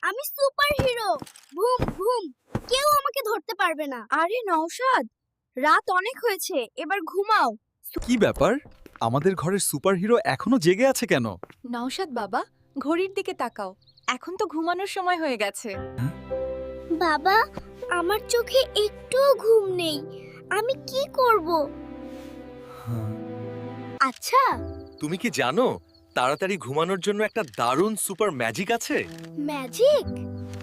আমি super hero. ঘুম ঘুম, কেউ আমাকে ধরতে পারবে না। আরে নওশাদ, রাত অনেক হয়েছে, এবার ঘুমাও। কি ব্যাপার? আমাদের ঘরের সুপারহিরো এখনো জেগে আছে কেন? নওশাদ বাবা, ঘড়ির দিকে তাকাও, এখন তো ঘুমানোর সময় হয়ে গেছে। বাবা, আমার চোখে একটুও ঘুম নেই, আমি কি করব? আচ্ছা, তুমি কি জানো তাড়াতাড়ি ঘুমানোর জন্য একটা দারুণ সুপার ম্যাজিক আছে? ম্যাজিক?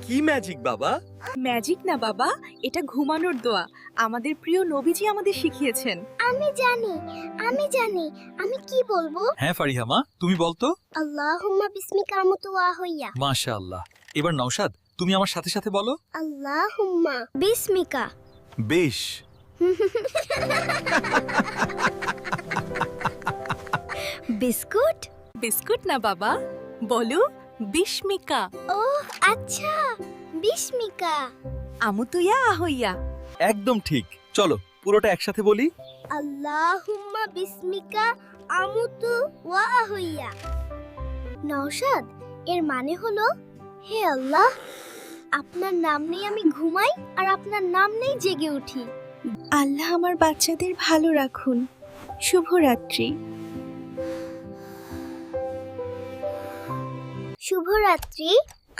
কি ম্যাজিক বাবা? ম্যাজিক না বাবা, এটা ঘুমানোর দোয়া। আমাদের প্রিয় নবীজি আমাদের শিখিয়েছেন। আমি জানি, আমি কি বলবো? হ্যাঁ ফারিহামা, তুমি বলতো। আল্লাহুম্মা বিসমিকা আমুতু ওয়া আহইয়া। মাশাআল্লাহ। এবার নওশাদ, তুমি আমার সাথে সাথে বলো। আল্লাহুম্মা বিসমিকা। বেশ। বিস্কুট? বিস্কুট না বাবা, বলো বিস্মিকা। ও আচ্ছা, বিসমিকা। আমুতুয়া আহইয়া। একদম ঠিক। চলো পুরোটা একসাথে বলি। আল্লাহুম্মা বিসমিকা আমুতু ওয়া আহইয়া। নওশাদ, এর মানে হলো, হে আল্লাহ, আপনার নাম নেই আমি ঘুমাই, আর আপনার নাম নেই জেগে উঠি। আল্লাহ আমার বাচ্চাদের ভালো রাখুন। শুভরাত্রি। শুভরাত্রি।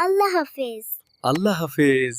আল্লাহ হাফেজ। আল্লাহ হাফেজ।